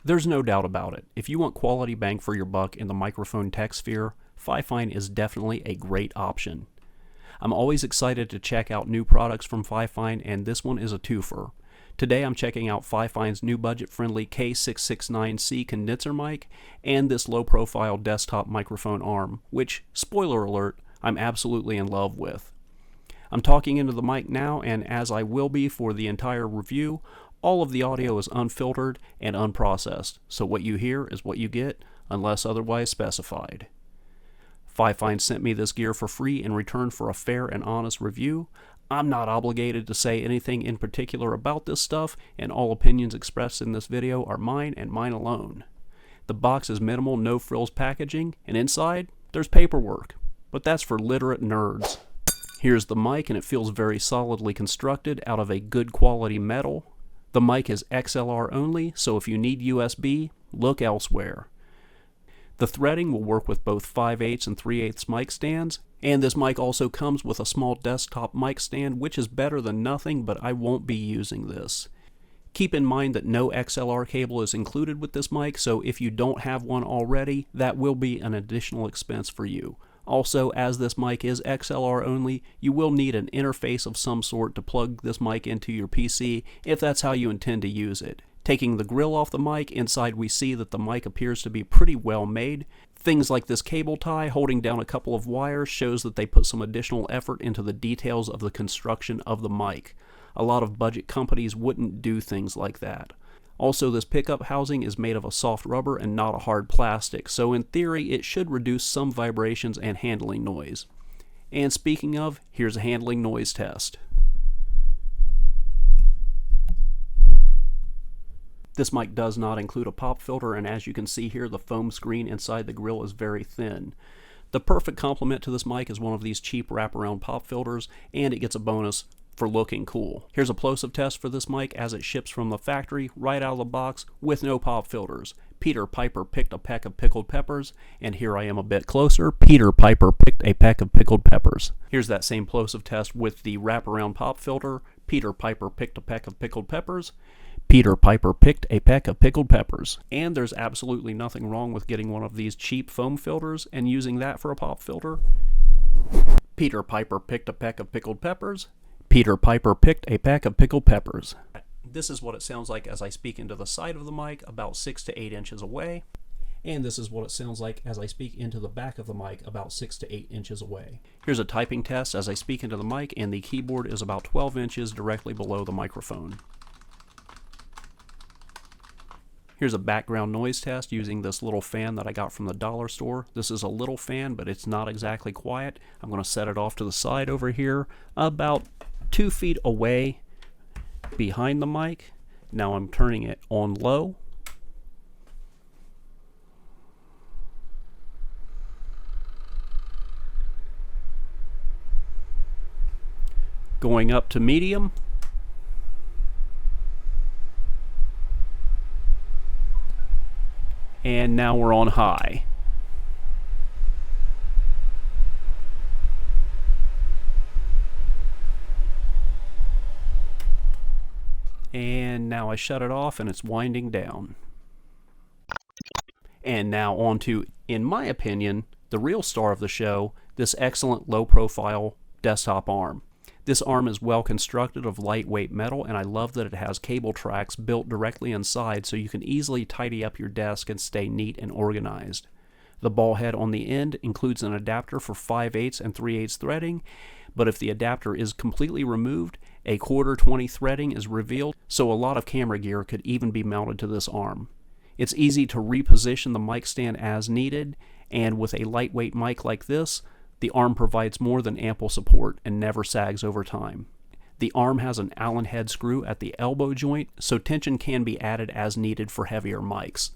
There's no doubt about it. If you want quality bang for your buck in the microphone tech sphere, Fifine is definitely a great option. I'm always excited to check out new products from Fifine, and this one is a twofer. Today I'm checking out Fifine's new budget-friendly K669C condenser mic and this low-profile desktop microphone arm, which, spoiler alert, I'm absolutely in love with. I'm talking into the mic now, and as I will be for the entire review, all of the audio is unfiltered and unprocessed, so what you hear is what you get, unless otherwise specified. Fifine sent me this gear for free in return for a fair and honest review. I'm not obligated to say anything in particular about this stuff, and all opinions expressed in this video are mine and mine alone. The box is minimal, no-frills packaging, and inside, there's paperwork. But that's for literate nerds. Here's the mic, and it feels very solidly constructed out of a good quality metal. The mic is XLR only, so if you need USB, look elsewhere. The threading will work with both 5/8 and 3/8 mic stands, and this mic also comes with a small desktop mic stand, which is better than nothing, but I won't be using this. Keep in mind that no XLR cable is included with this mic, so if you don't have one already, that will be an additional expense for you. Also, as this mic is XLR only, you will need an interface of some sort to plug this mic into your PC if that's how you intend to use it. Taking the grill off the mic, inside we see that the mic appears to be pretty well made. Things like this cable tie holding down a couple of wires shows that they put some additional effort into the details of the construction of the mic. A lot of budget companies wouldn't do things like that. Also, this pickup housing is made of a soft rubber and not a hard plastic, so in theory it should reduce some vibrations and handling noise. And speaking of, here's a handling noise test. This mic does not include a pop filter, and as you can see here, the foam screen inside the grill is very thin. The perfect complement to this mic is one of these cheap wraparound pop filters, and it gets a bonus for looking cool. Here's a plosive test for this mic as it ships from the factory right out of the box with no pop filters. Peter Piper picked a peck of pickled peppers, and here I am a bit closer. Peter Piper picked a peck of pickled peppers. Here's that same plosive test with the wraparound pop filter. Peter Piper picked a peck of pickled peppers. Peter Piper picked a peck of pickled peppers. And there's absolutely nothing wrong with getting one of these cheap foam filters and using that for a pop filter. Peter Piper picked a peck of pickled peppers. Peter Piper picked a pack of pickled peppers. This is what it sounds like as I speak into the side of the mic, about 6 to 8 inches away. And this is what it sounds like as I speak into the back of the mic, about 6 to 8 inches away. Here's a typing test as I speak into the mic, and the keyboard is about 12 inches directly below the microphone. Here's a background noise test using this little fan that I got from the dollar store. This is a little fan, but it's not exactly quiet. I'm going to set it off to the side over here, about 2 feet away behind the mic. Now I'm turning it on low. Going up to medium. And now we're on high. And now I shut it off and it's winding down. And now on to, in my opinion, the real star of the show, this excellent low-profile desktop arm. This arm is well constructed of lightweight metal, and I love that it has cable tracks built directly inside so you can easily tidy up your desk and stay neat and organized. The ball head on the end includes an adapter for 5/8 and 3/8 threading, but if the adapter is completely removed, a 1/4-20 threading is revealed, so a lot of camera gear could even be mounted to this arm. It's easy to reposition the mic stand as needed, and with a lightweight mic like this, the arm provides more than ample support and never sags over time. The arm has an Allen head screw at the elbow joint, so tension can be added as needed for heavier mics.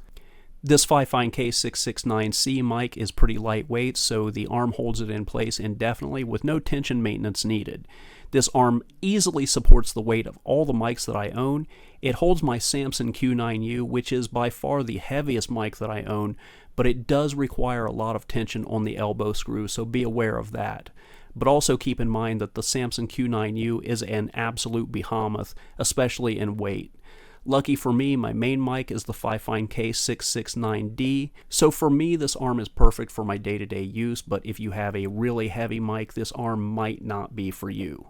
This Fifine K669C mic is pretty lightweight, so the arm holds it in place indefinitely with no tension maintenance needed. This arm easily supports the weight of all the mics that I own. It holds my Samson Q9U, which is by far the heaviest mic that I own, but it does require a lot of tension on the elbow screw, so be aware of that. But also keep in mind that the Samson Q9U is an absolute behemoth, especially in weight. Lucky for me, my main mic is the Fifine K669D, so for me this arm is perfect for my day-to-day use, but if you have a really heavy mic, this arm might not be for you.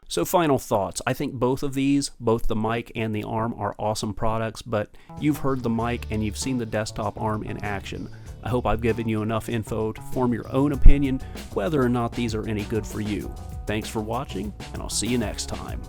So final thoughts. I think both of these, both the mic and the arm, are awesome products, but you've heard the mic and you've seen the desktop arm in action. I hope I've given you enough info to form your own opinion whether or not these are any good for you. Thanks for watching, and I'll see you next time.